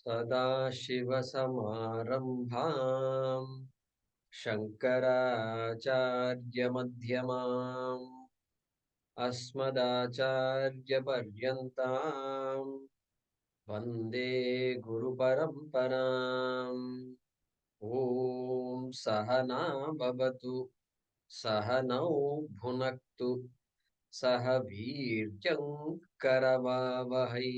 सदाशिवसमारम्भाम् शङ्कराचार्यमध्यमाम् अस्मदाचार्यपर्यन्ताम् वन्दे गुरुपरम्पराम्। ॐ सहना भवतु सहनौ भुनक्तु सह वीर्यं करवावहै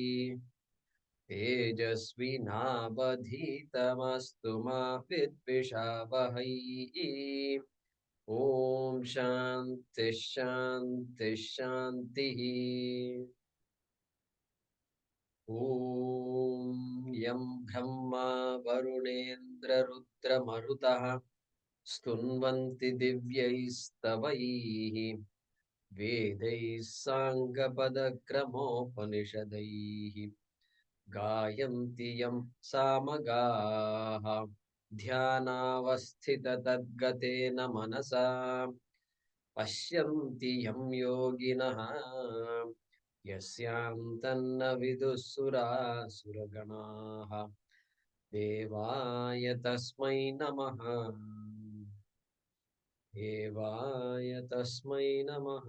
तेजस्विनावधीतमस्तु मा विद्विषावहै। ॐ शान्ति शान्ति शान्तिः। ॐ यं ब्रह्मा वरुणेन्द्ररुद्रमरुतः स्तुन्वन्ति दिव्यैस्तवैः वेदैः साङ्गपदक्रमोपनिषदैः गायन्ति यं सामगाः ध्यानावस्थिततद्गतेन मनसा पश्यन्ति यं योगिनः यस्यान्तन्न विदुःसुरासुरगणाः देवाय तस्मै नमः देवाय तस्मै नमः।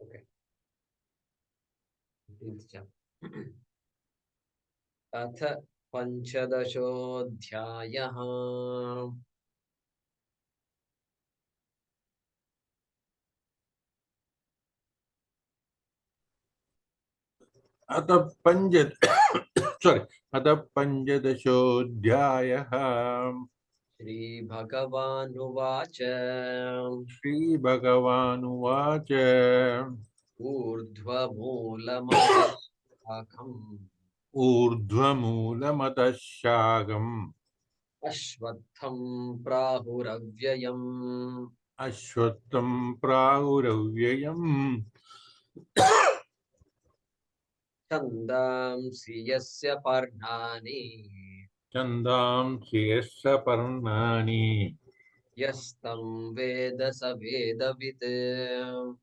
Okay. अथ पञ्चदशोऽध्यायः। अथ पञ्चदशोऽध्यायः। श्रीभगवानुवाच श्रीभगवानुवाच ऊर्ध्वमूलमदः शाखम् ऊर्ध्वमूलमतः शाखम् अश्वत्थं प्राहुरव्ययम् अश्वत्थं प्राहुरव्ययम् छन्दांसि यस्य पर्णानि छन्दांसि यस्य पर्णानि यस्तं वेद स वेदवित्।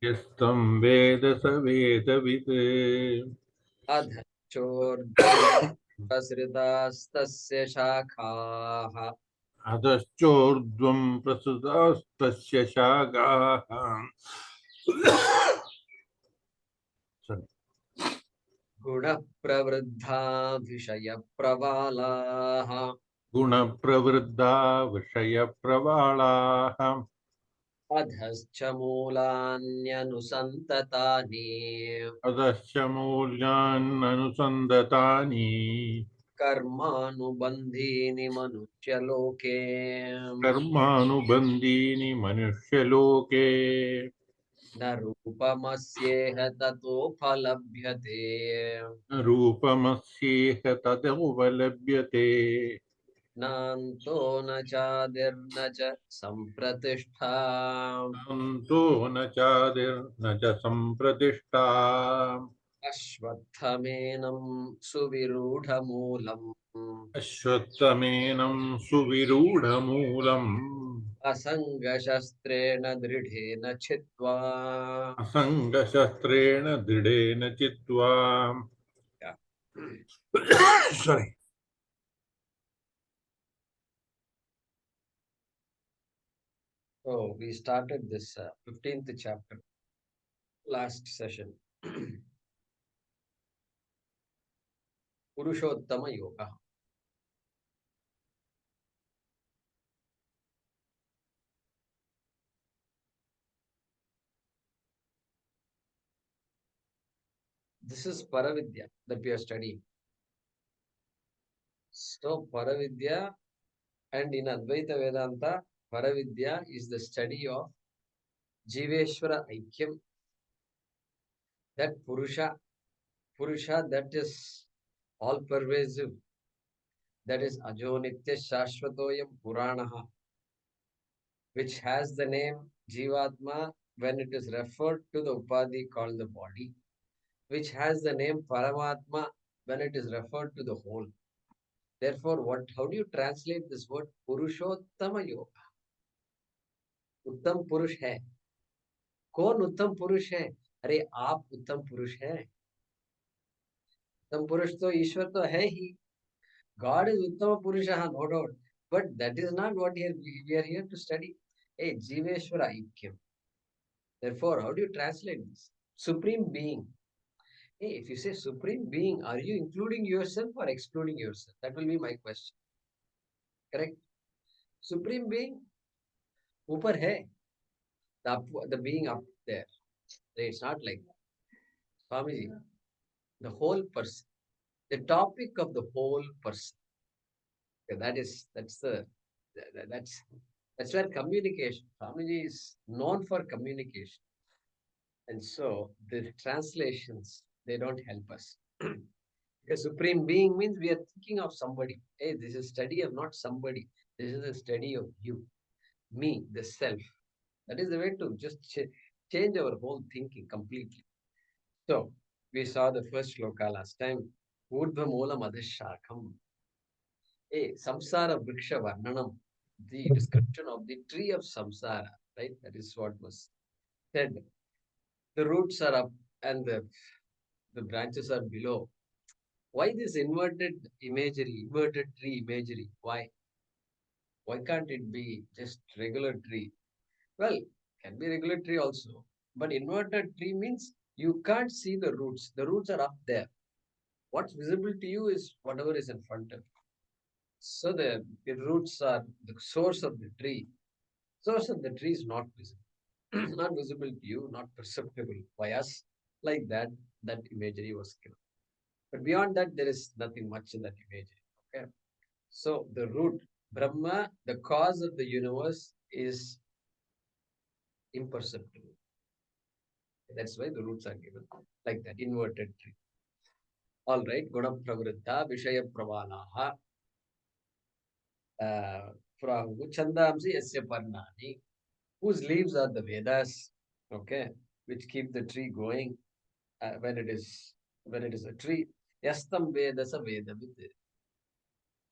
यस्तं वेद स वेदवित्। अधश्चोर्ध्वं प्रसृतास्तस्य शाखाः अधश्चोर्ध्वं प्रसृतास्तस्य शाखाः गुणप्रवृद्धा विषयप्रवालाः गुणप्रवृद्धा विषयप्रवालाः अधश्च मूलान्यनुसन्ततानि अधश्च मूल्यान्यनुसन्दतानि कर्मानुबन्धीनि मनुष्यलोके कर्मानुबन्धीनि मनुष्यलोके न रूपमस्येह ततोपलभ्यते रूपमस्येह तदुपलभ्यते नान्तो न चादिर्न च सम्प्रतिष्ठा नान्तो न चादिर्न च सम्प्रतिष्ठा अश्वत्थमेनं सुविरूढमूलम् अश्वत्थमेनं सुविरूढमूलम् असङ्गशस्त्रेण दृढेन छित्त्वा असङ्गशस्त्रेण दृढेन चित्वा sorry. So we started this 15th chapter last session. Purushottama Yoga. This is Paravidya that we are studying. So Paravidya, and in Advaita Vedanta, Paravidya is the study of Jiveshwara Aikyam, that Purusha that is all pervasive, that is Ajo Nitya Shashvatoyam Puranaha, which has the name Jivatma when it is referred to the Upadhi called the body, which has the name Paramatma when it is referred to the whole. Therefore, how do you translate this word? Purushottama yoga. Uttam Purush hai. कौन उत्तम पुरुष है? अरे आप उत्तम पुरुष हैं. उत्तम पुरुष तो ईश्वर तो है ही. God is uttama purusha, no doubt. But that is not what we are here to study. Hey, Jiveshwara Aikyam. Therefore, how do you translate this? Supreme being. Hey, if you say supreme being, are you including yourself or excluding yourself? That will be my question. Correct? Supreme being, upar hai. The being up there. It's not like that. Swamiji, the whole person. The topic of the whole person. Okay, that's where communication. Swamiji is known for communication. And so the translations, they don't help us. Because supreme being means we are thinking of somebody. Hey, this is a study of not somebody. This is a study of you, me, the self. That is the way to just change our whole thinking completely. So we saw the first shloka last time. Urdhva moolam adhishakam. Hey, samsara vriksha varnanam. The description of the tree of samsara, right? That is what was said. The roots are up and the branches are below. Why this inverted imagery, inverted tree imagery? Why? Why can't it be just regular tree? Well, can be regular tree also. But inverted tree means you can't see the roots. The roots are up there. What's visible to you is whatever is in front of you. So the roots are the source of the tree. Source of the tree is not visible. Not visible to you, not perceptible by us. Like that imagery was given. But beyond that, there is nothing much in that imagery. Okay. So the root, Brahma, the cause of the universe, is imperceptible. That's why the roots are given like that, inverted tree. All right, Guna Pravritta, Vishaya Pravalaha, Prahu, Chandamsi, Yasya Parnani, whose leaves are the Vedas, okay, which keep the tree going when it is a tree. Yastam Vedasa Vedavid.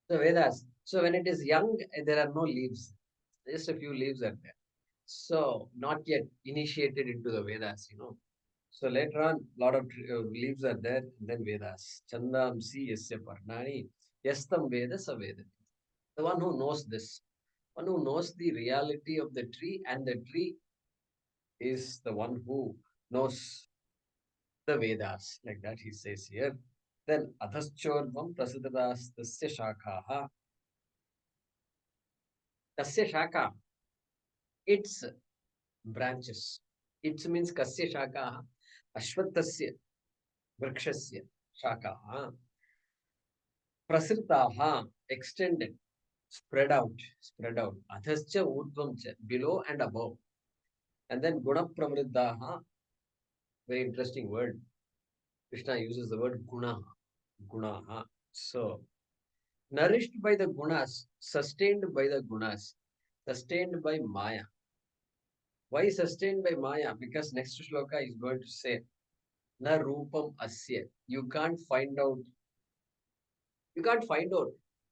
The Vedas. So when it is young, there are no leaves. Just a few leaves are there. So not yet initiated into the Vedas. So later on, lot of leaves are there, and then Vedas. Chandamsi yasya parnani yastam Veda saveda. The one who knows this, one who knows the reality of the tree, and the tree is the one who knows the Vedas. Like that he says here. Then adhaschorvam prasidadas tasya shakhaha. Tasya shaka, its branches. It means kasya shakaha. Ashwatasya vrikshasya shakaha. Prasritaha, extended, spread out. Adhascha urdhvam cha, below and above. And then guna pravriddhaha, very interesting word. Krishna uses the word gunaha. So, nourished by the gunas, sustained by the gunas, sustained by Maya. Why sustained by Maya? Because next shloka is going to say, na rupam asya. You can't find out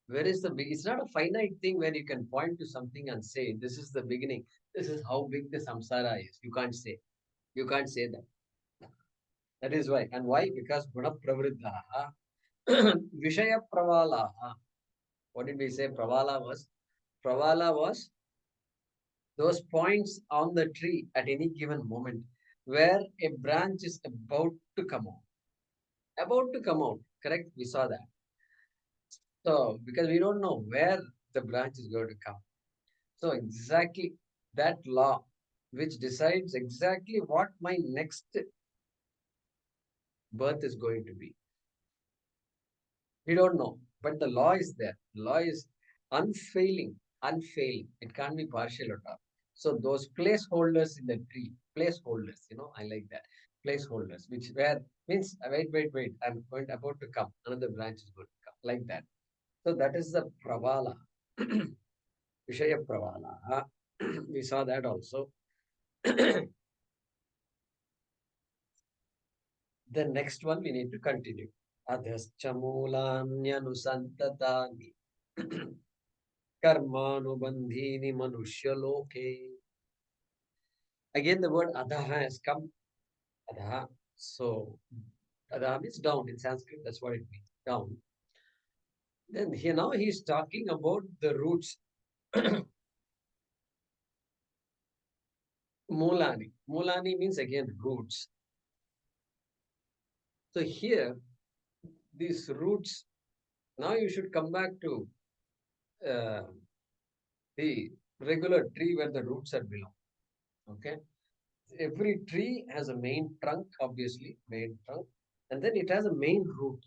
where is the big. It's not a finite thing where you can point to something and say, this is the beginning. This is how big the samsara is. You can't say. You can't say that. That is why. And why? Because guna pravriddhaha, vishaya pravalaha. What did we say? Pravala was those points on the tree at any given moment where a branch is about to come out. About to come out. Correct? We saw that. So, because we don't know where the branch is going to come. So, exactly that law which decides exactly what my next birth is going to be. We don't know, but the law is there. The law is unfailing. It can't be partial at all. So, those placeholders in the tree, I like that. Placeholders, which where means, wait, I'm about to come. Another branch is going to come, like that. So, that is the pravala. Vishaya Pravala. We saw that also. The next one we need to continue. adhyascha mulanyanusantatani karmanubandhini manushya loke. Again, the word adha has come. Adha. So, adha means down in Sanskrit. That's what it means, down. Then here now he is talking about the roots. Mulani. Mulani means again roots. So here, these roots, now you should come back to uh, the regular tree where the roots are below. Okay. Every tree has a main trunk, obviously, main trunk, and then it has a main root.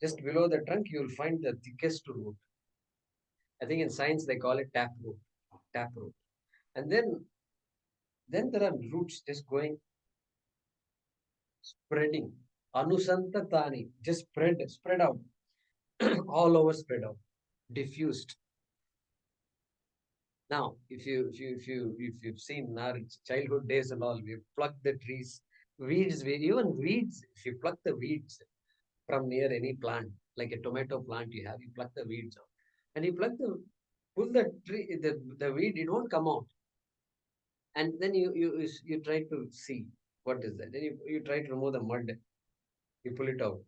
Just below the trunk, you will find the thickest root. I think in science they call it tap root. Tap root. And then there are roots just going, spreading. Anusantatani, just spread out, all over spread out, diffused. Now, if you've seen our childhood days and all, we pluck the trees, weeds, even weeds. If you pluck the weeds from near any plant, like a tomato plant you have, you pluck the weeds out, and you pull the tree, the weed, it won't come out, and then you try to see what is that. Then you try to remove the mud, you pull it out,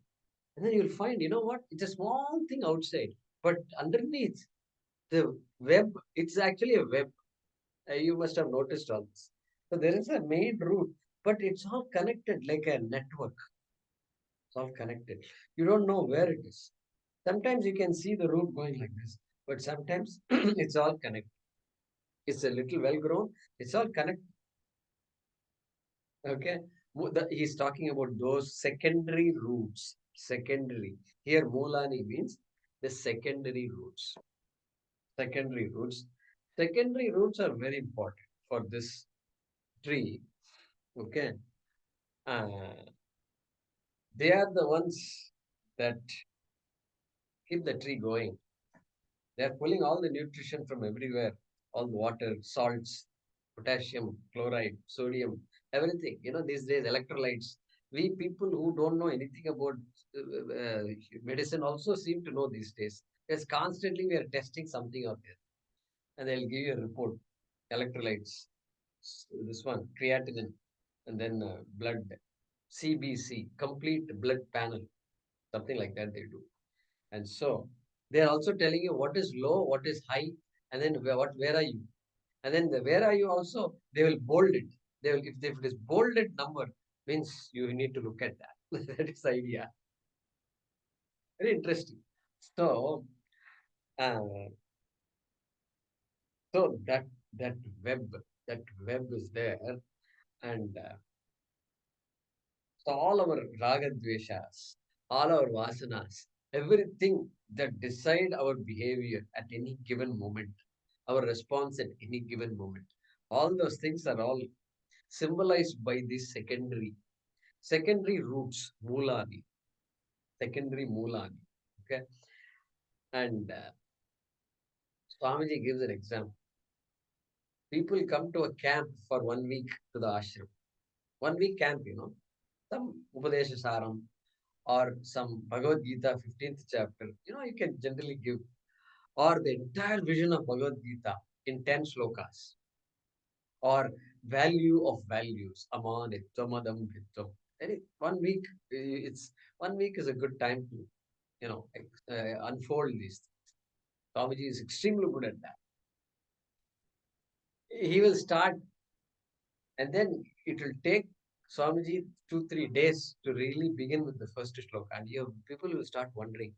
and then you'll find, you know what? It's a small thing outside, but underneath the web, it's actually a web. You must have noticed all this. So there is a main root, but it's all connected like a network. It's all connected. You don't know where it is. Sometimes you can see the root going like this, but sometimes it's all connected. It's a little well grown. It's all connected. Okay. He's talking about those secondary roots. Secondary. Here, Mulani means the secondary roots. Secondary roots. Secondary roots are very important for this tree. Okay. Uh, they are the ones that keep the tree going. They are pulling all the nutrition from everywhere, all the water, salts, potassium, chloride, sodium, everything. These days, electrolytes. We people who don't know anything about medicine also seem to know these days. Because constantly we are testing something out there, and they'll give you a report. Electrolytes, this one, creatinine, and then blood, CBC, complete blood panel, something like that they do. And so they are also telling you what is low, what is high, and then where are you? And then where are you also, they will bold it. They will, if it is bolded number, means you need to look at that. That is the idea. Very interesting. So, uh, so that web, that web is there, and so all our raga dveshas, all our vasanas, everything that decide our behavior at any given moment, our response at any given moment, all those things are all symbolized by these secondary roots, mulani, secondary mulani. Okay, and Swamiji gives an example. People come to a camp for 1 week to the ashram. 1 week camp, some Upadesha Saram or some Bhagavad Gita 15th chapter, you can generally give, or the entire vision of Bhagavad Gita in 10 shlokas, or value of values, Aman, Itvamadam, Vitvam. And 1 week, it's 1 week is a good time to, unfold these things. Swamiji is extremely good at that. He will start, and then it will take Swamiji 2-3 days to really begin with the first shloka. And people will start wondering,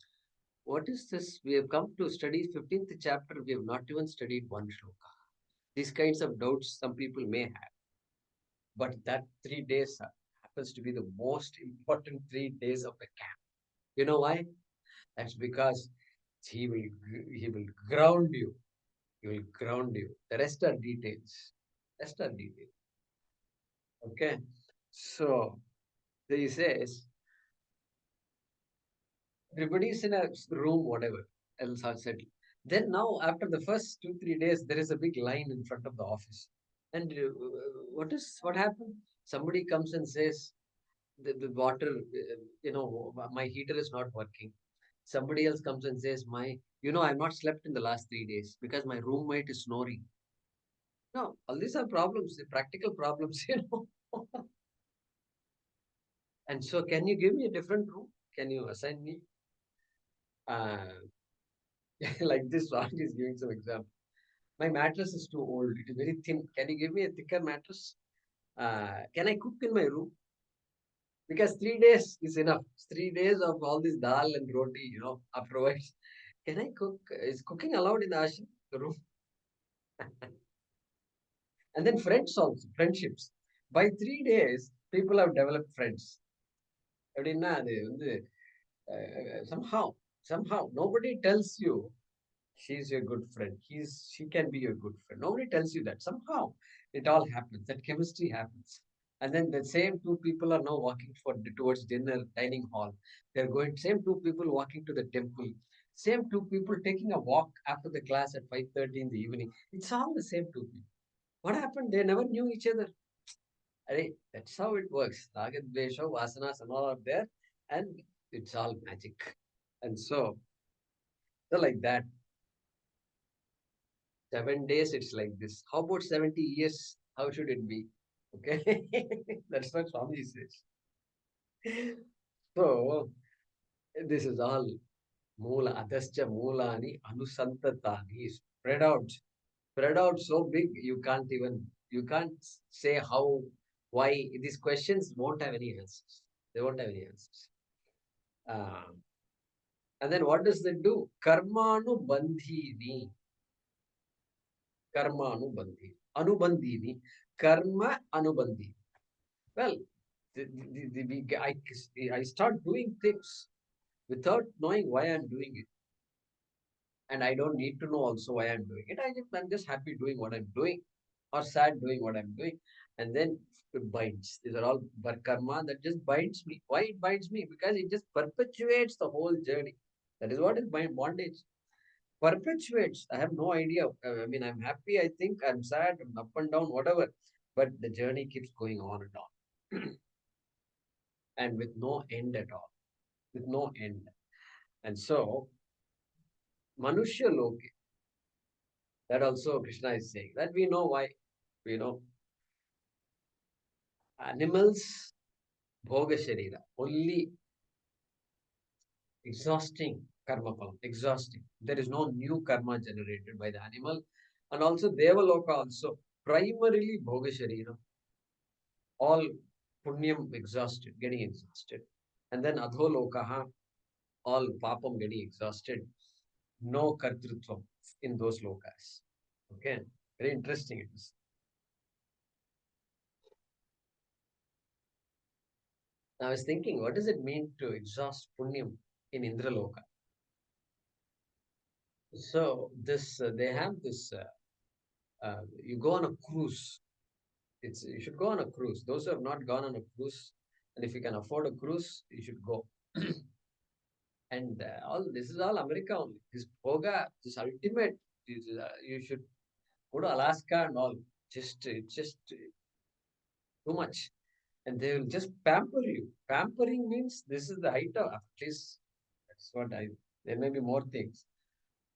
what is this? We have come to study 15th chapter. We have not even studied one shloka. These kinds of doubts some people may have. But that 3 days happens to be the most important 3 days of the camp. You know why? That's because he will ground you. He will ground you. The rest are details. Rest are details. Okay. So he says, everybody's in a room, whatever else are settled. Then now, after the first 2-3 days, there is a big line in front of the office. And what happened? Somebody comes and says, the water, my heater is not working. Somebody else comes and says, I've not slept in the last 3 days because my roommate is snoring. No, all these are problems, the practical problems, And so, can you give me a different room? Can you assign me? Uh, like this one is giving some example. My mattress is too old. It is very thin. Can you give me a thicker mattress? Can I cook in my room? Because 3 days is enough. 3 days of all this dal and roti, afterwards. Can I cook? Is cooking allowed in the ashram, the room? And then friends also, friendships. By 3 days, people have developed friends. எப்படின்னா அது வந்து somehow nobody tells you she's your good friend. She can be your good friend. Nobody tells you that. Somehow it all happens. That chemistry happens. And then the same two people are now walking towards dinner, dining hall. They're going, same two people walking to the temple. Same two people taking a walk after the class at 5:30 in the evening. It's all the same two people. What happened? They never knew each other. That's how it works. Raga, Dvesha, Vasanas and all are there. And it's all magic. And so like that. 7 days, it's like this. How about 70 years? How should it be? Okay. That's what Swami says. So, this is all Moola, Adascha Moolani, Anusantatani, spread out so big you can't say how, why. These questions won't have any answers. They won't have any answers. And then what does that do? Karmanu bandhini. Karmanu bandhini. Anubandhini. Karma anubandhini. Well, I start doing things without knowing why I'm doing it. And I don't need to know also why I'm doing it. I'm just happy doing what I'm doing or sad doing what I'm doing. And then it binds. These are all karma that just binds me. Why it binds me? Because it just perpetuates the whole journey. That is what is bondage. Perpetuates. I have no idea. I mean, I'm happy, I think. I'm sad, I'm up and down, whatever. But the journey keeps going on and on. And with no end at all. With no end. And so, Manushya Loke, that also Krishna is saying, that we know why. We know animals, Bhoga Sharira, only exhausting karma phalam, exhausting. There is no new karma generated by the animal. And also Devaloka also, primarily Bhoga Sharira, all punyam exhausted, getting exhausted. And then Adholokaha, all papam getting exhausted. No kartrutvam in those lokas. Okay, very interesting it is. I was thinking, what does it mean to exhaust punyam in Indraloka? So this they have this. You go on a cruise. You should go on a cruise. Those who have not gone on a cruise, and if you can afford a cruise, you should go. And all this is all America only. This Boga, this ultimate. You should go to Alaska and all. Just too much, and they will just pamper you. Pampering means this is the height of at least that's what I. There may be more things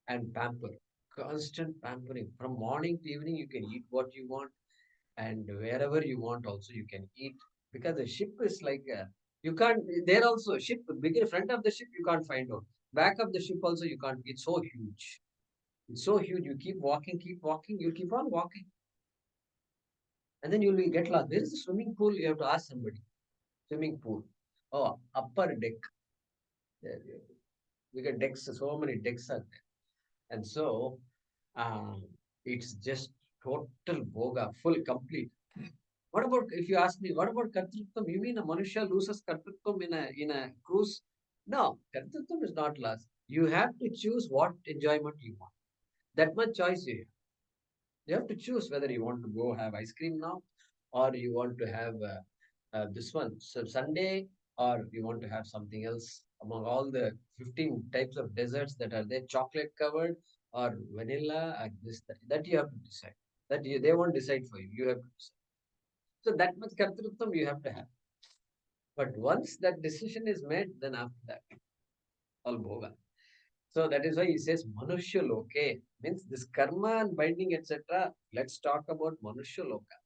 and pamper, constant pampering from morning to evening. You can eat what you want, and wherever you want also you can eat because the ship is like you can't there also ship bigger front of the ship you can't find out back of the ship also you can't. It's so huge, you keep walking, you keep on walking, and then you will get lost. There is a swimming pool, you have to ask somebody. Swimming pool, oh, upper deck. We get decks, so many decks are there. And so it's just total boga, full complete. What about, if you ask me, what about Kartrutvam? You mean a Manusha loses Kartrutvam in a cruise? No, Kartrutvam is not lost. You have to choose what enjoyment you want. That much choice you have. You have to choose whether you want to go have ice cream now, or you want to have this one, so Sunday, or you want to have something else among all the 15 types of desserts that are there, chocolate covered or vanilla, or this, that you have to decide. They won't decide for you. You have to decide. So that much kartrutvam you have to have. But once that decision is made, then after that, all bhoga. So that is why he says Manushya Loke, means this karma and binding, etc. Let's talk about Manushya Loka.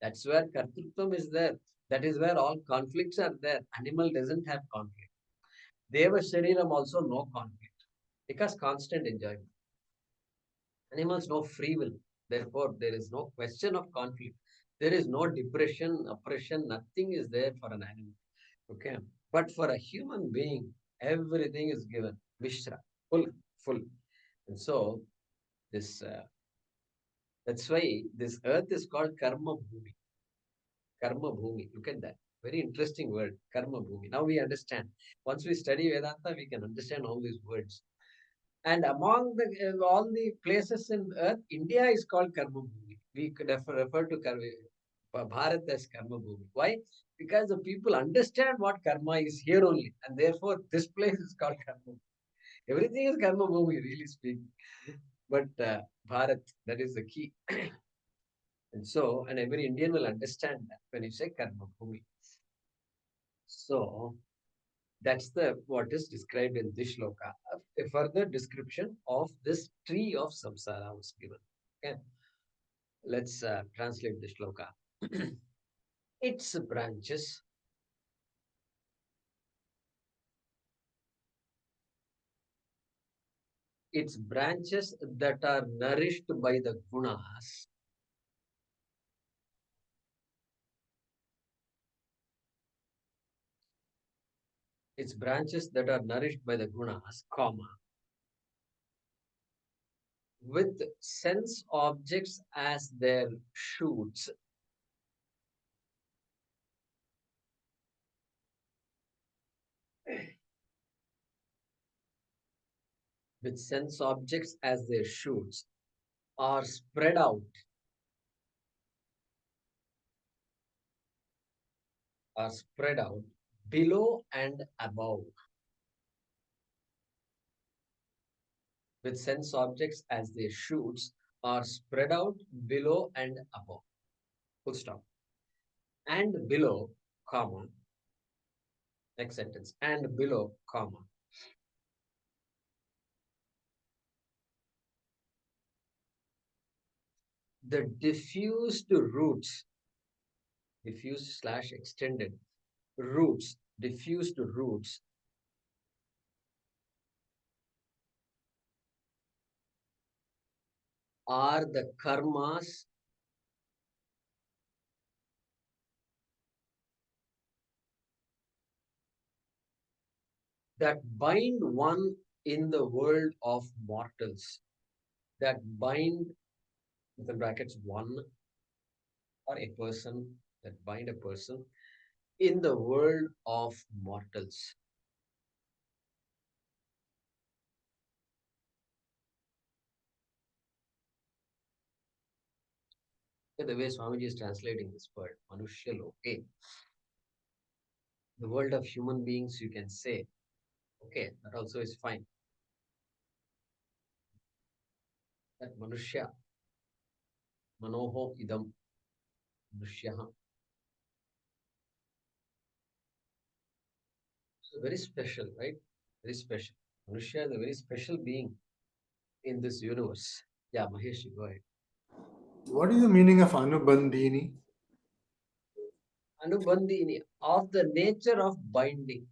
That's where Kartrutvam is there. That is where all conflicts are there. Animal doesn't have conflict. Deva Shariram also no conflict because constant enjoyment. Animals know free will. Therefore, there is no question of conflict. There is no depression, oppression, nothing is there for an animal. Okay. But for a human being, everything is given. Mishra, full, full. And so, this that's why this earth is called Karma Bhumi. Karma Bhumi. Look at that. Very interesting word, Karma Bhumi. Now we understand. Once we study Vedanta, we can understand all these words. And among the all the places in earth, India is called Karma Bhumi. We could refer to Bharat as Karma Bhumi. Why? Because the people understand what karma is here only, and therefore this place is called Karma. Everything is Karma Bhumi, really speaking. But Bharat, that is the key. And so, and every Indian will understand that when you say Karma Bhumi. So, that's the what is described in this shloka. A further description of this tree of samsara was given. Okay, let's translate the shloka. Its branches, its branches that are nourished by the gunas, its branches that are nourished by the gunas, comma, with sense objects as their shoots, with sense objects as their shoots, are spread out, are spread out below and above, with sense objects as their shoots, are spread out below and above. Full stop. And below, comma, next sentence, and below, comma. The diffused roots, diffused slash extended roots, diffused roots are the karmas that bind one in the world of mortals, that bind, the brackets, one or a person, that bind a person in the world of mortals. The way Swamiji is translating this word, Manushya Loke, the world of human beings, you can say, okay, that also is fine. That Manushya, Manoho Idam, Manushyaha. So very special, right? Very special. Manushya is a very special being in this universe. Yeah, Mahesh, go ahead. What is the meaning of Anubandhini? Anubandhini, of the nature of binding.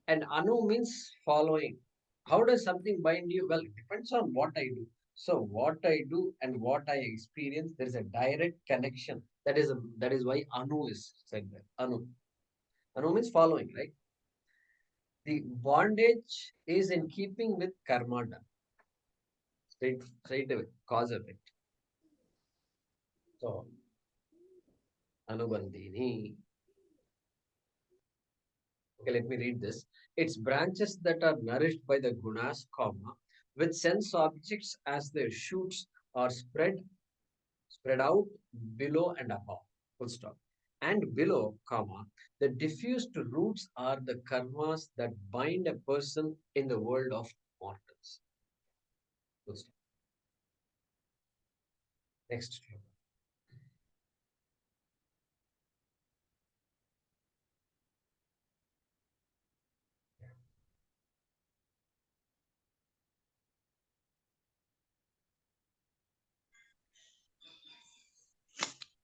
And anu means following. How does something bind you? Well, it depends on what I do. So what I do and what I experience, there is a direct connection. That is why anu is said there. Anu. Anu means following, right? The bondage is in keeping with karma done. Straight away, cause of it. So Anubandhini. Okay, let me read this. Its branches that are nourished by the gunas, comma, with sense objects as their shoots are spread out below and above. Full stop. And below, comma, the diffused roots are the karmas that bind a person in the world of mortals. Full stop. Next. Shloka.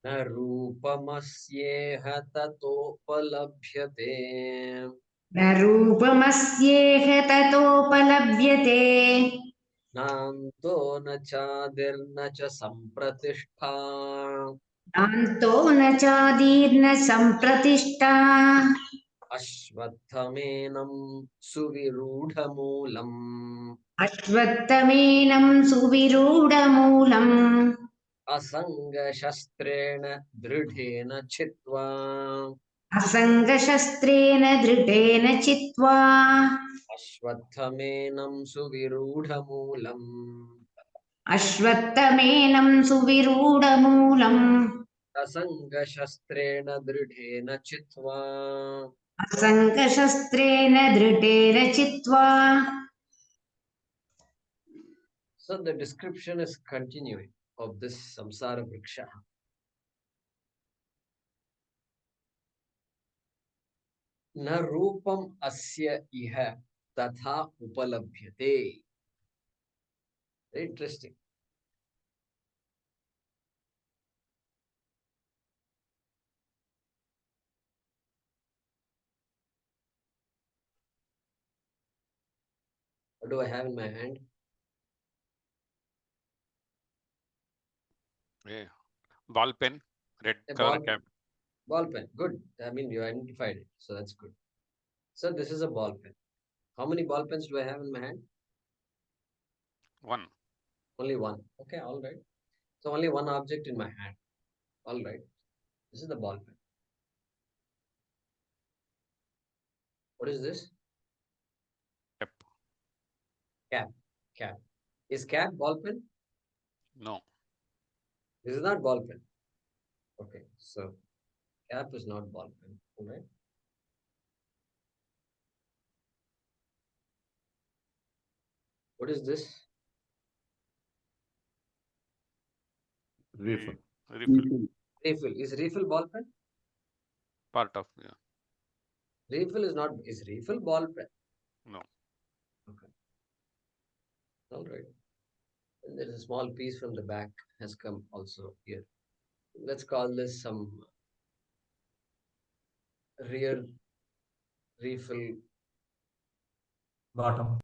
न रूपमस्येह ततोपलभ्यते न रूपमस्येह ततोपलभ्यते नान्तो न चादिर्न च सम्प्रतिष्ठा नान्तो न चादीर्न सम्प्रतिष्ठा अश्वत्थमेनं सुविरूढमूलम् अश्वत्थमेनं सुविरूढमूलम् असङ्गशस्त्रेण दृढेन छित्त्वा असङ्गशस्त्रेण दृढेन चित्वा अश्वत्थमेनं सुविरूढमूलम् अश्वत्थमेनं सुविरूढमूलम् असङ्गशस्त्रेण दृढेन चित्वा असङ्गशस्त्रेण दृढेन चित्वा. So the description is continuing of this samsara vriksha. न रूपम अस्य इह तथा उपलभ्यते. Very interesting. What do I have in my hand? Yeah. Ball pen, red A color ball cap. Ball pen. Good. I mean, you identified it. So that's good. So this is a ball pen. How many ball pens do I have in my hand? One. Only one. Okay, all right. So only one object in my hand. All right. This is the ball pen. What is this? Cap. Cap. Cap. Is cap ball pen? No. This is not ball pen. Okay. So cap is not ball pen. All right. What is this? Refill. Refill. Refill. Is refill ball pen? Part of, yeah. Refill is not. Is refill ball pen? No. Okay. All right. And there is a small piece from the back has come also here. Let's call this some rear refill Bottom.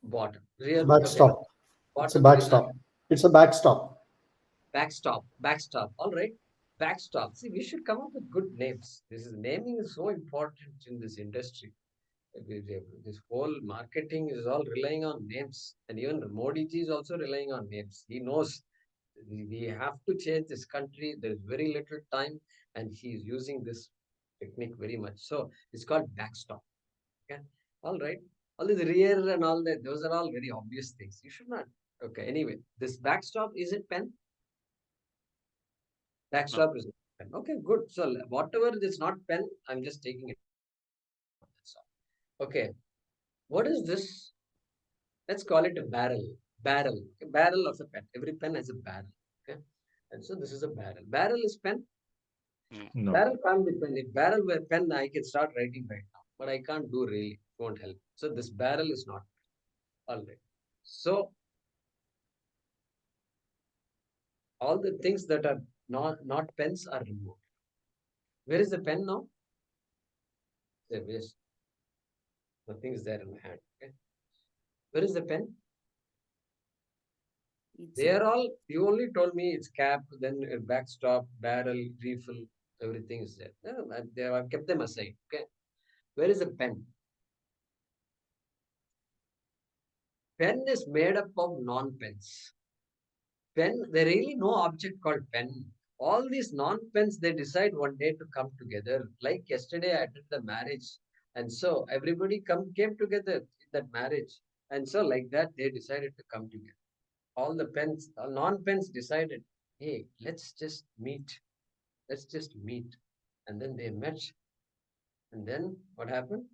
bottom. Rear Backstop. okay. It's a Bottom rear- backstop. It's a backstop. Backstop. Backstop. All right. Backstop. See, we should come up with good names. This is naming is so important in this industry. This whole marketing is all relying on names, and even Modi ji is also relying on names. He knows we have to change this country. There is very little time, and he is using this technique very much. So it's called backstop. Okay. All right. All this rear and all that, those are all very obvious things. You should not. Okay. Anyway, this backstop, is it pen? Backstop is not pen. Okay, good. So whatever is not pen, I'm just taking it. That's all. Okay. What is this? Let's call it a barrel. Barrel. A barrel of a pen. Every pen has a barrel. Okay. And so this is a barrel. Barrel is pen. No. Barrel can't be pen. If barrel were pen, I can start writing right now. But I can't do really. It won't help. So this barrel is not pen. All right. So all the things that are not pens are removed. Where is the pen now? There is. Nothing is there in my hand. Okay. Where is the pen? They are all, you only told me it's cap, then a backstop, barrel, refill, everything is there. I've kept them aside. Okay. Where is the pen? Pen is made up of non-pens. Pen, there really no object called pen. All these non-pens, they decide one day to come together. Like yesterday, I attended the marriage. And so everybody came together in that marriage. And so like that, they decided to come together. All the pens, non-pens decided, hey, let's just meet. Let's just meet. And then they met. And then what happened?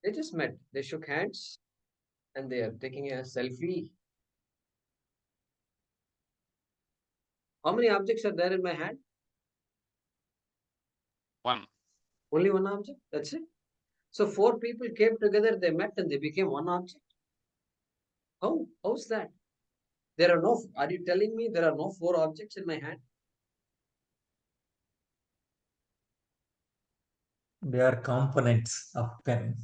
They just met. They shook hands and they are taking a selfie. How many objects are there in my hand? One. Only one object? That's it. So 4 people came together, they met and they became one object. How? How's that? There are no, are you telling me there are no 4 objects in my hand? They are components of pen.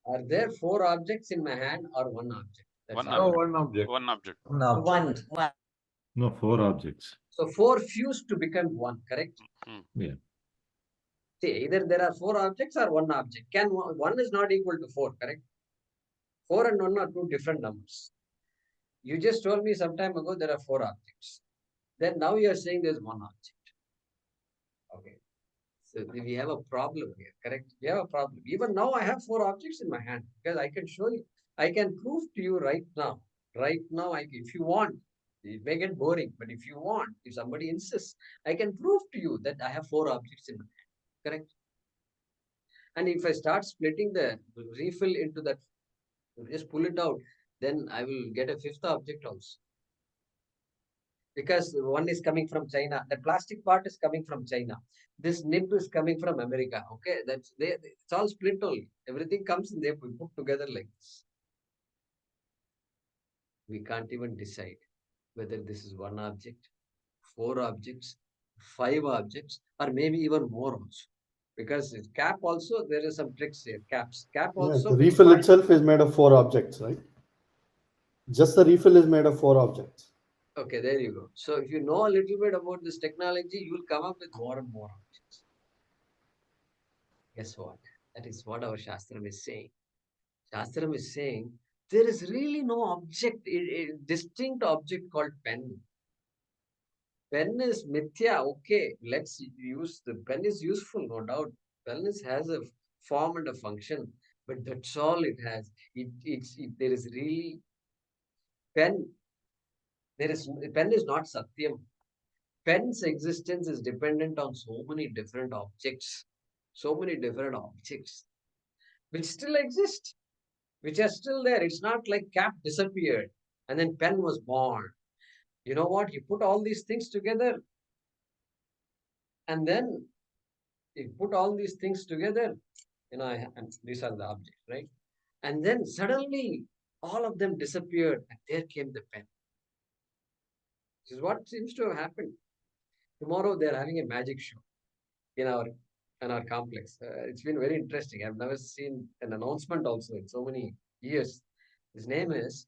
Are there 4 objects in my hand or 1 object? That's One all. No, object. one object. One object. One. No, 4 objects. So 4 fused to become 1, correct? Yeah. See, either there are 4 objects or 1 object. Can 1 is not equal to 4, correct? 4 and 1 are 2 different numbers. You just told me some time ago there are 4 objects. Then now you are saying there's 1 object. Okay. So we have a problem here, correct? We have a problem. Even now I have 4 objects in my hand because I can show you. I can prove to you right now. Right now, if you want, it may get boring, but if you want, if somebody insists, I can prove to you that I have 4 objects in my hand, correct? And if I start splitting the refill into that, just pull it out, then I will get a 5th object also. Because one is coming from China, the plastic part is coming from China. This nib is coming from America. Okay, it's all split only. Everything comes and they put together like this. We can't even decide whether this is 1 object, 4 objects, 5 objects, or maybe even more also. Because cap also, there is some tricks here. Cap also. The refill itself is made of 4 objects, right? Just the refill is made of 4 objects. Okay, there you go. So if you know a little bit about this technology, you will come up with more and more objects. Guess what? That is what our Shastram is saying. Shastram is saying there is really no object, a distinct object called pen. Pen is mithya, okay. Let's use the pen is useful, no doubt. Pen has a form and a function, but that's all it has. There is really pen. Pen is not satyam. Pen's existence is dependent on so many different objects, which still exist, which are still there. It's not like cap disappeared and then pen was born. You know what? You put all these things together and then you put all these things together, and these are the objects, right? And then suddenly all of them disappeared and there came the pen. This is what seems to have happened. Tomorrow they're having a magic show in our complex. It's been very interesting. I've never seen an announcement also in so many years. His name is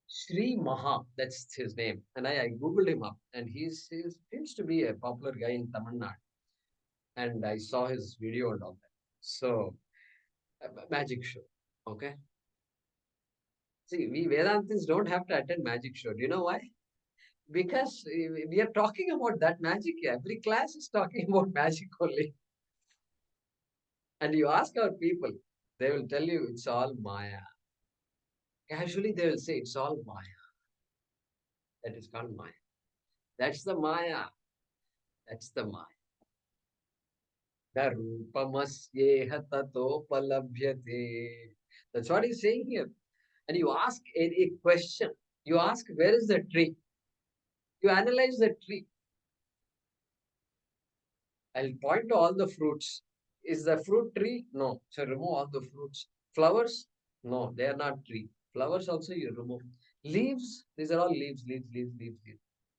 Sri Maha. That's his name. And I googled him up, and he seems to be a popular guy in Tamil Nadu. And I saw his video and all that. So, magic show. Okay. See, we Vedantins don't have to attend magic show. Do you know why? Because we are talking about that magic. Every class is talking about magic only. And you ask our people, they will tell you it's all Maya. Casually, they will say it's all Maya. That is called Maya. That's the Maya. That's the Maya. Darupamasyeha tatopalabhyate. That's what he's saying here. And you ask a question. You ask, where is the tree? You analyze the tree. I'll point to all the fruits. Is the fruit tree? No. So remove all the fruits. Flowers? No, they are not tree. Flowers also you remove. Leaves? These are all leaves.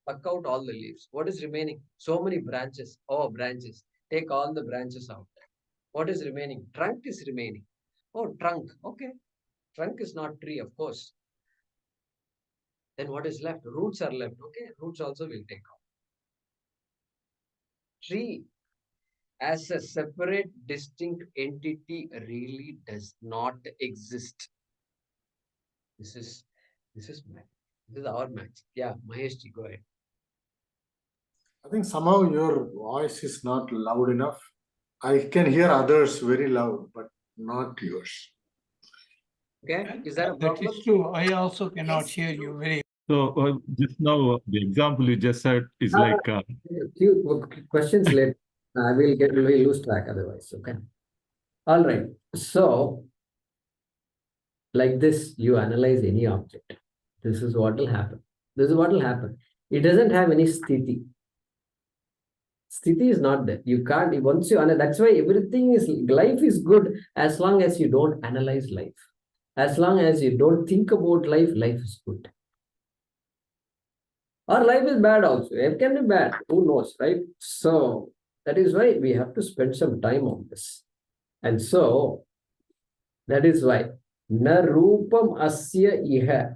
Pluck out all the leaves. What is remaining? So many branches. Oh, branches. Take all the branches out. What is remaining? Trunk is remaining. Oh, trunk. Okay. Trunk is not tree, of course. Then what is left? Roots are left. Okay. Roots also will take out. Tree as a separate, distinct entity really does not exist. This is magic. This is our magic. Yeah, Maheshji, go ahead. I think somehow your voice is not loud enough. I can hear others very loud, but not yours. Okay, is that a problem? That is true. I also cannot hear you very. So just now, the example you just said is like. Few questions later. We'll lose track otherwise. Okay. All right. So, like this, you analyze any object. This is what will happen. It doesn't have any sthiti. Sthiti is not there. You can't, once you analyze, that's why everything is, life is good as long as you don't analyze life. As long as you don't think about life, life is good. Or life is bad also. It can be bad. Who knows, right? So, That is why we have to spend some time on this. And so, that is why, na rupam asya iha.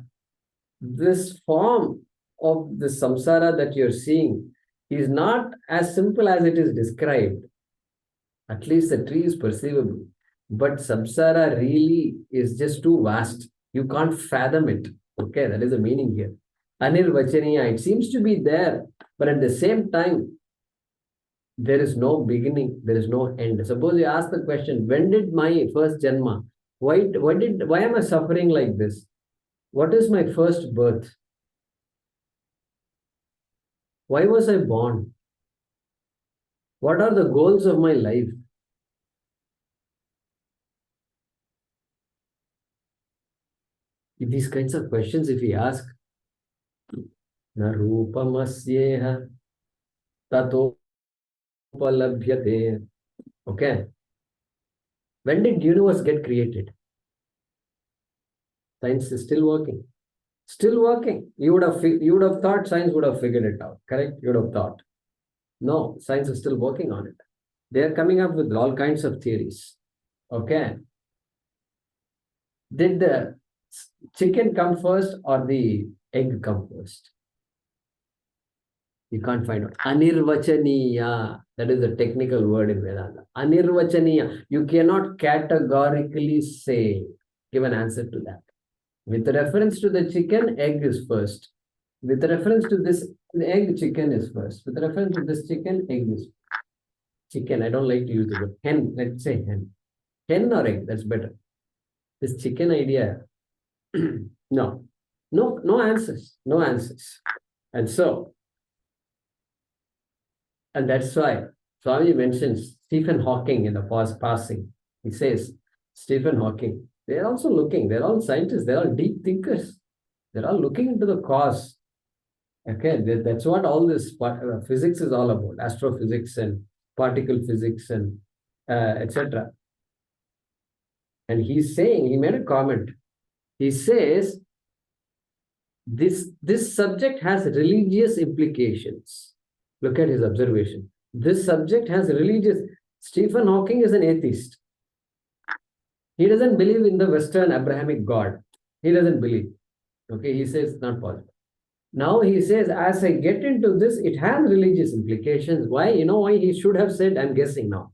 This form of the samsara that you're seeing is not as simple as it is described. At least the tree is perceivable. But samsara really is just too vast. You can't fathom it. Okay, that is the meaning here. Anirvachaniya, it seems to be there, but at the same time, there is no beginning, there is no end. Suppose you ask the question, when did my first janma? Why am I suffering like this? What is my first birth? Why was I born? What are the goals of my life? These kinds of questions, if we ask, na rupamasyeha tato palabhyate. Okay. When did universe get created? Science is still working. Still working. You would have thought science would have figured it out. Correct? You would have thought. No, science is still working on it. They are coming up with all kinds of theories. Okay. Did the chicken come first or the egg come first? You can't find out. Anirvachaniya. That is the technical word in Vedanta. Anirvachaniya. You cannot categorically say, give an answer to that. With reference to the chicken, egg is first. With reference to this egg, chicken is first. With reference to this chicken, egg is first. Chicken, I don't like to use the word. Hen, let's say hen. Hen or egg, that's better. This chicken idea, no answers, no answers. And so, and that's why Swami mentions Stephen Hawking in the passing. He says, Stephen Hawking, they're also looking, they're all scientists, they're all deep thinkers. They're all looking into the cause. Okay, that's what all this physics is all about, astrophysics and particle physics and etc. And he's saying, he made a comment. He says, this subject has religious implications. Look at his observation. This subject has religious. Stephen Hawking is an atheist. He doesn't believe in the Western Abrahamic God. He doesn't believe. Okay, he says it's not possible. Now he says, as I get into this, it has religious implications. Why? You know why he should have said, I'm guessing now.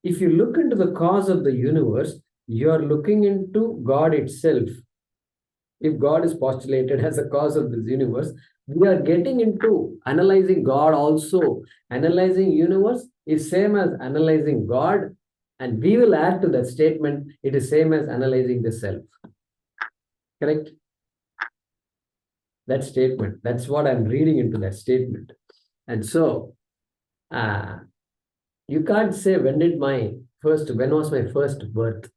If you look into the cause of the universe, you are looking into God itself. If God is postulated as a cause of this universe, we are getting into analyzing God also. Analyzing universe is same as analyzing God. And we will add to that statement, it is same as analyzing the self. Correct? That statement, that's what I'm reading into that statement. And so, you can't say, when was my first birth?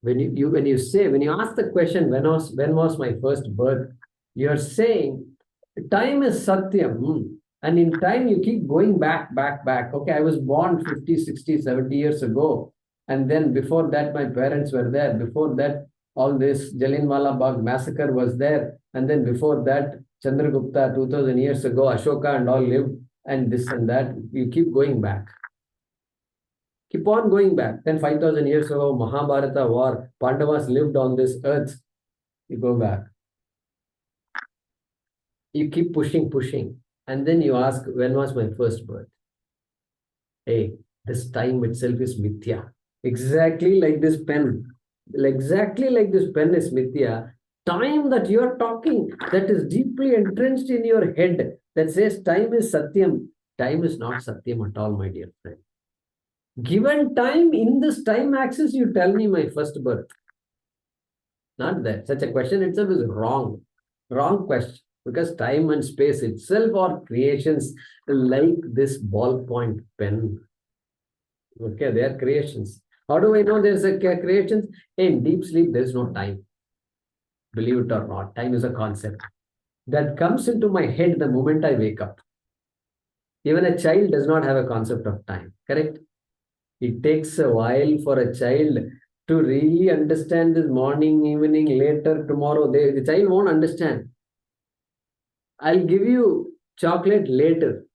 When you ask the question, when was my first birth, you're saying, time is satyam. And in time, you keep going back. Okay, I was born 50, 60, 70 years ago. And then before that, my parents were there. Before that, all this Jallianwala Bagh massacre was there. And then before that, Chandragupta 2000 years ago, Ashoka and all lived, and this and that. You keep going back. Keep on going back. Then 5000 years ago, Mahabharata war, Pandavas lived on this earth. You go back. You keep pushing. And then you ask, when was my first birth? Hey, this time itself is mithya. Exactly like this pen. Exactly like this pen is mithya. Time that you are talking, that is deeply entrenched in your head, that says time is satyam. Time is not satyam at all, my dear friend. Given time, in this time axis, you tell me my first birth. Not that. Such a question itself is wrong. Wrong question. Because time and space itself are creations like this ballpoint pen. Okay, they are creations. How do I know there's a creations? In deep sleep, there is no time. Believe it or not, time is a concept that comes into my head the moment I wake up. Even a child does not have a concept of time, correct? It takes a while for a child to really understand this morning, evening, later, tomorrow. The child won't understand. I'll give you chocolate later.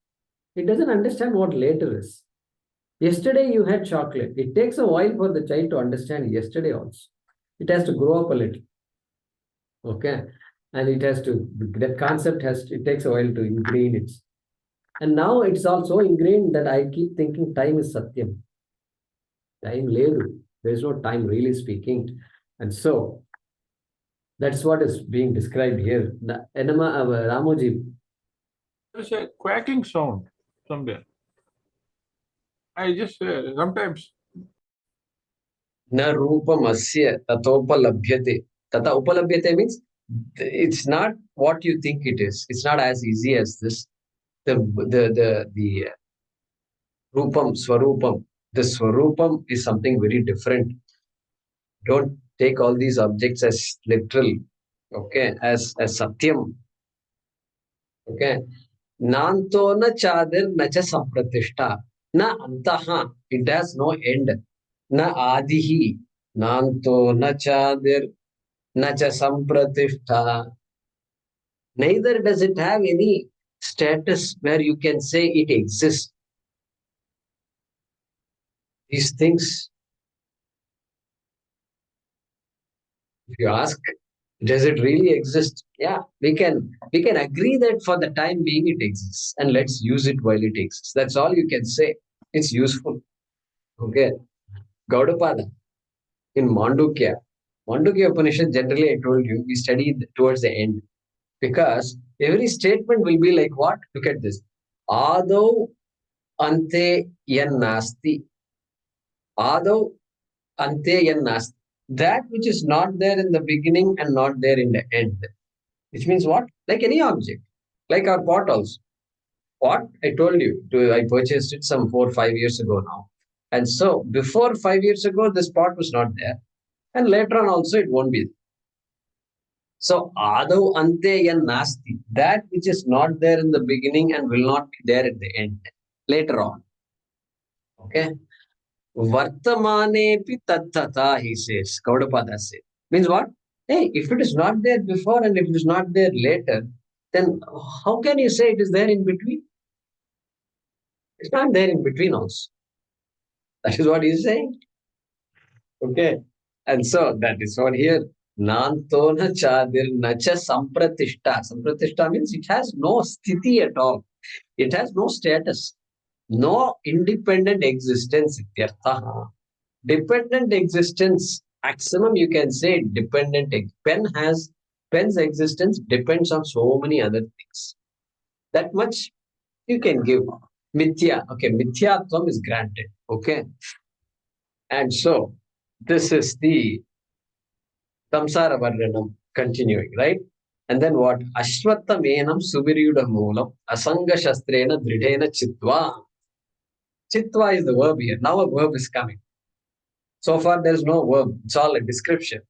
It doesn't understand what later is. Yesterday you had chocolate. It takes a while for the child to understand yesterday also. It has to grow up a little. Okay. And it has to, that concept it takes a while to ingrain it. And now it's also ingrained that I keep thinking time is Satyam. Time ledu. There is no time really speaking. And so that's what is being described here. The enema Ramoji. There's a quacking sound somewhere. I just sometimes. Na rupamasya tatopalabhyate. Tata upalabhyate means it's not what you think it is. It's not as easy as this. The rupam, swarupam. The swarupam is something very different. Don't take all these objects as literal, okay, as satyam. Okay. Nanto na chadir na cha sampratishta. Na antaha. It has no end. Na adihi. Nanto na chadir na cha sampratishta. Neither does it have any status where you can say it exists. These things, if you ask, does it really exist? Yeah, we can agree that for the time being it exists, and let's use it while it exists. That's all you can say. It's useful. Okay. Gaudapada in Mandukya. Mandukya Upanishad, generally I told you, we studied towards the end. Because every statement will be like what? Look at this. Adau ante yan nasti. Adau ante yan nasti. That which is not there in the beginning and not there in the end. Which means what? Like any object. Like our pot also. Pot, I told you, I purchased it some 4 or 5 years ago now. And so, before 5 years ago, this pot was not there. And later on also, it won't be there. So, Adau Ante Yan Nasti, that which is not there in the beginning and will not be there at the end, later on. Okay? Vartamanepi tattata, he says, Gaudapada says. Means what? Hey, if it is not there before and if it is not there later, then how can you say it is there in between? It's not there in between also. That is what he is saying. Okay. And so that is what here. Nantona chadir nacha sampratishta. Sampratishta means it has no sthiti at all. It has no status. No independent existence. Dependent existence. Maximum you can say dependent. Pen's existence depends on so many other things. That much you can give. Mithya. Okay, mithyatvam is granted. Okay. And so this is the samsara varnanam continuing, right? And then what? Ashwatta menam suviryuda moolam asanga shastrena dridena chitva. Chitva is the verb here. Now a verb is coming. So far there is no verb. It's all a description.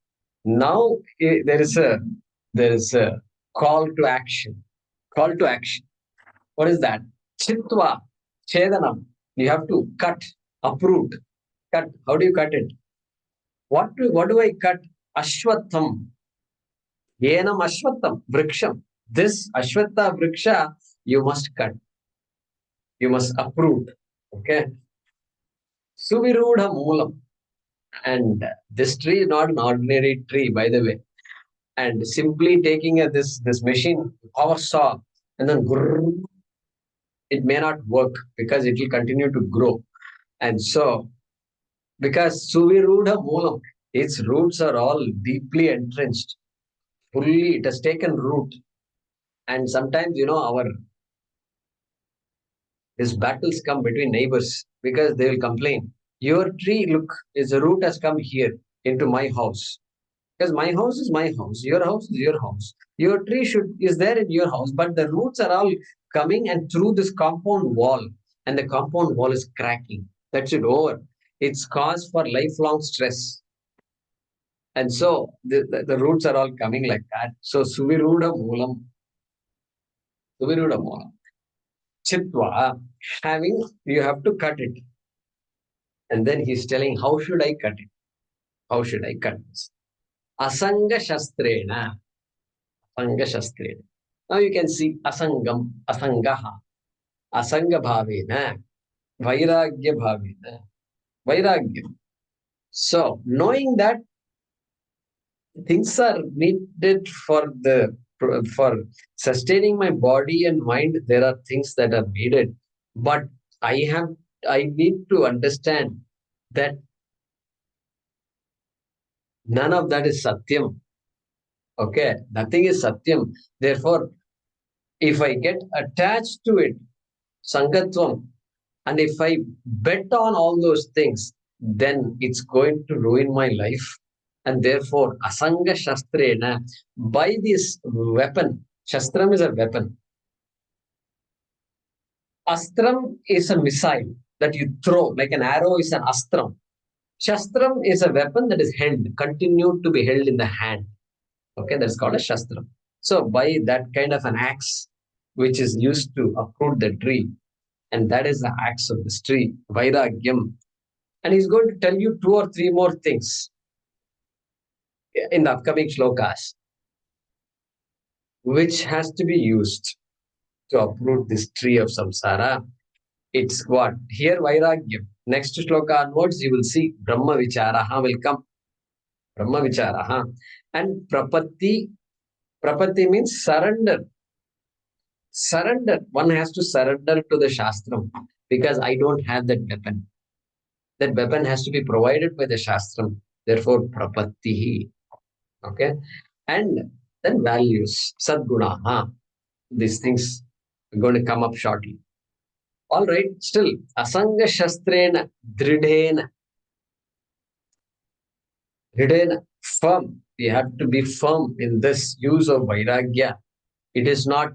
Now there is a call to action. Call to action. What is that? Chitva, chedanam. You have to cut, uproot. Cut. How do you cut it? What do I cut? Ashwatham. Yenam ashwatham. Vriksham. This ashwattha vriksha you must cut. You must uproot. Okay. Suvirudha moolam. And this tree is not an ordinary tree, by the way. And simply taking this machine, power saw, and then it may not work because it will continue to grow. And so, because Suvirudha moolam, its roots are all deeply entrenched. Fully, it has taken root. And sometimes, these battles come between neighbors because they will complain. Your tree, look, its root has come here into my house. Because my house is my house, your house is your house. Your tree is there in your house, but the roots are all coming and through this compound wall, and the compound wall is cracking. That's it, over. It's cause for lifelong stress. And so the roots are all coming like that. So Suviruda moolam. Suviruda moolam. Chitva, you have to cut it. And then he's telling, how should I cut it? How should I cut this? Asanga shastrena. Asanga shastrena. Now you can see asangam, asangaha. asanga bhavena, vairagya bhavena, vairagya. So, knowing that things are needed for sustaining my body and mind, there are things that are needed, but I need to understand that none of that is satyam. Okay, nothing is satyam. Therefore, if I get attached to it, sangatvam, and if I bet on all those things, then it's going to ruin my life. And therefore, asanga shastrena, by this weapon, shastram is a weapon. Astram is a missile that you throw, like an arrow is an astram. Shastram is a weapon that is held, continued to be held in the hand. Okay, that's called a shastram. So, by that kind of an axe, which is used to uproot the tree, and that is the axe of this tree, vairagyam. And he's going to tell you 2 or 3 more things in the upcoming shlokas, which has to be used to uproot this tree of samsara. It's what? Here, vairagyam. Next shloka onwards, you will see Brahma Vicharaha will come. Brahma Vicharaha. And Prapatti. Prapatti means surrender. Surrender. One has to surrender to the Shastram because I don't have that weapon. That weapon has to be provided by the Shastram. Therefore, Prapatti. Okay. And then values. Sadguna. These things are going to come up shortly. All right. Still, Asanga Shastrena Dridhena. Dridhena. Firm. We have to be firm in this use of Vairagya. It is not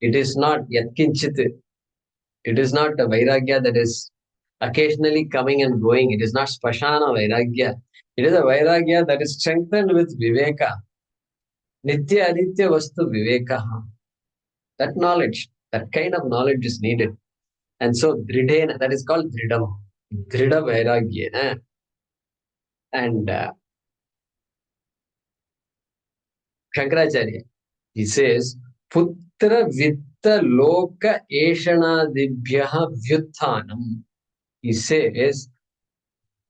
yatkinchit. It is not a Vairagya that is occasionally coming and going. It is not Spashana Vairagya. It is a Vairagya that is strengthened with Viveka. Nitya Aditya Vastu Viveka. That knowledge, that kind of knowledge is needed. And so Dridhena, that is called Dridam. Dhrida Vairagya. And Shankaracharya, he says, Putra Vitta Loka Eshanadibhyaha Vyutthanam. He says,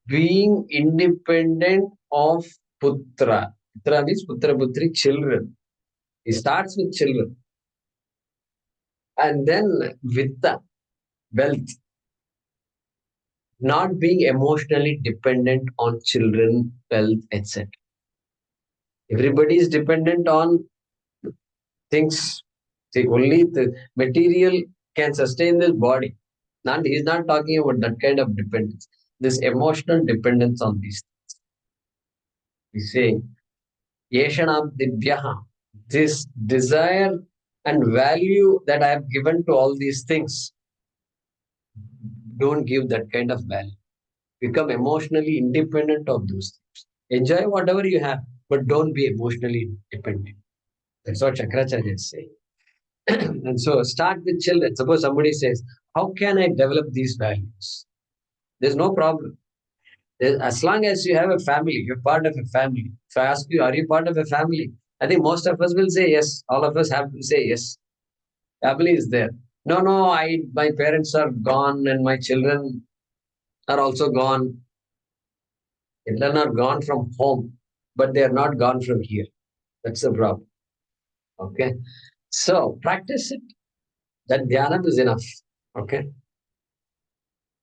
being independent of Putra. Putra means Putra Putri, children. He starts with children. And then Vitta, wealth. Not being emotionally dependent on children, wealth, etc. Everybody is dependent on things. See, only the material can sustain this body. He's not talking about that kind of dependence. This emotional dependence on these things. He's saying, Yeshanam Dibhyaha, this desire and value that I have given to all these things, don't give that kind of value. Become emotionally independent of those things. Enjoy whatever you have, but don't be emotionally dependent. That's what Shankaracharya is saying. And so start with children. Suppose somebody says, how can I develop these values? There's no problem. As long as you have a family, you're part of a family. If I ask you, are you part of a family? I think most of us will say yes. All of us have to say yes. Family is there. No, my parents are gone and my children are also gone. Children are gone from home, but they are not gone from here. That's the problem. Okay. So practice it. That dhyanam is enough. Okay.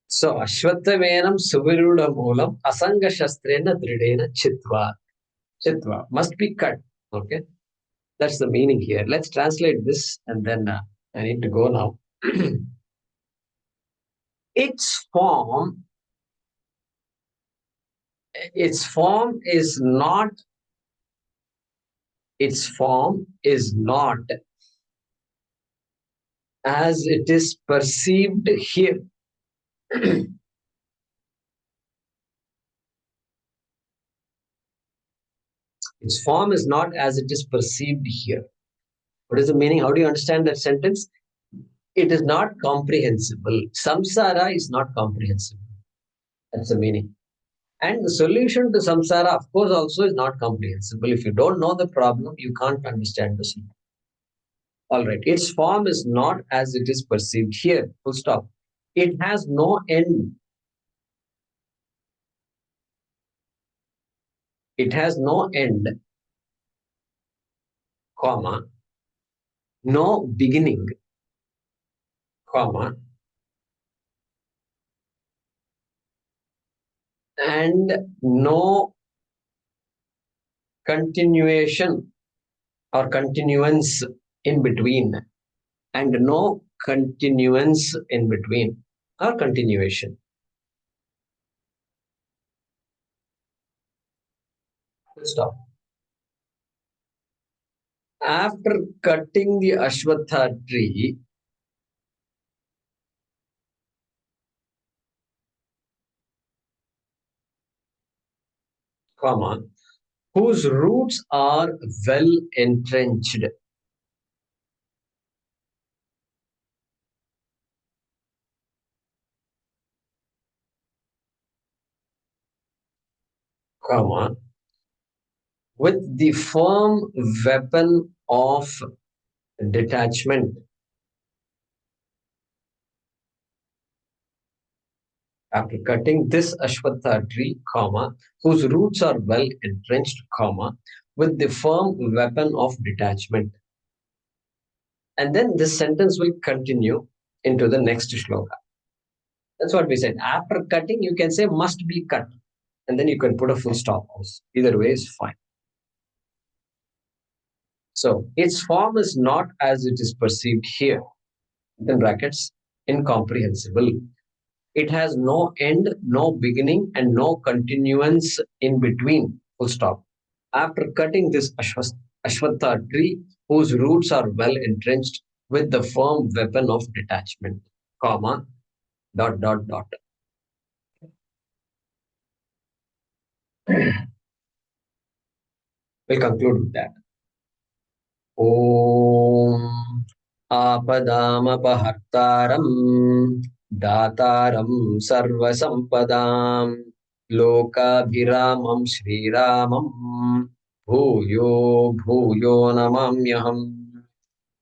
So Ashwatthamenam Suviruda Moolam Asanga Shastrena Dridena Chitva. Chitva must be cut. Okay. That's the meaning here. Let's translate this and then I need to go now. Its form is not as it is perceived here. Its form is not as it is perceived here. What is the meaning? How do you understand that sentence? It is not comprehensible. Samsara is not comprehensible. That's the meaning. And the solution to samsara, of course, also is not comprehensible. If you don't know the problem, you can't understand the solution. All right. Its form is not as it is perceived here. Full stop. It has no end. It has no end, comma, no beginning, comma, and no continuation or continuance in between, and no continuance in between or continuation. Full stop. After cutting the Ashwatha tree, comma, whose roots are well entrenched, comma, with the firm weapon of detachment. After cutting this Ashwatha tree, comma, whose roots are well entrenched, comma, with the firm weapon of detachment. And then this sentence will continue into the next shloka. That's what we said. After cutting, you can say must be cut. And then you can put a full stop also. Either way is fine. So its form is not as it is perceived here. Within brackets, incomprehensible. It has no end, no beginning, and no continuance in between. Full stop. After cutting this Ashwatha tree, whose roots are well entrenched with the firm weapon of detachment, comma, dot, dot, dot. We'll conclude with that. Om Apadamapahartaram Dataram Sarvasampadam Lokabhiramam Shriramam Bhuyo Bhuyo Namamyaham.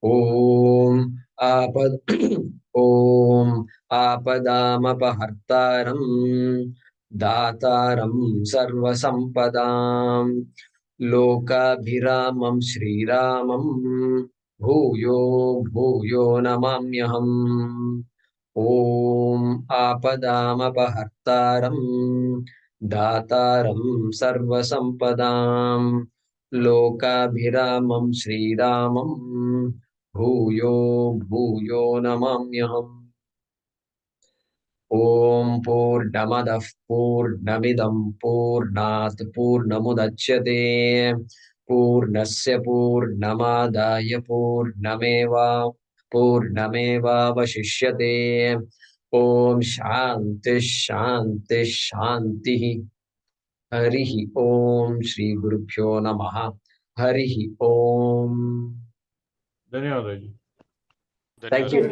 Om Apad Om Apadamapahartaram Dataram Sarvasampadam Lokabhiramam Shriramam Bhuyo Bhuyo Namamyaham. Om Apadamapahartaram Dataram Sarvasampadam Lokabhiramam Shriramam Bhuyo Bhuyo Namamyaham. Om Purnamadah Purnamidam Purnat Purnamudachyate Purnasya Purnamadaya Purnameva Vashishyate. Om Shanti Shanti Shanti. Harihi Om Shri Gurubhyo Namaha. Harihi Om. Dhanyawad. Thank you.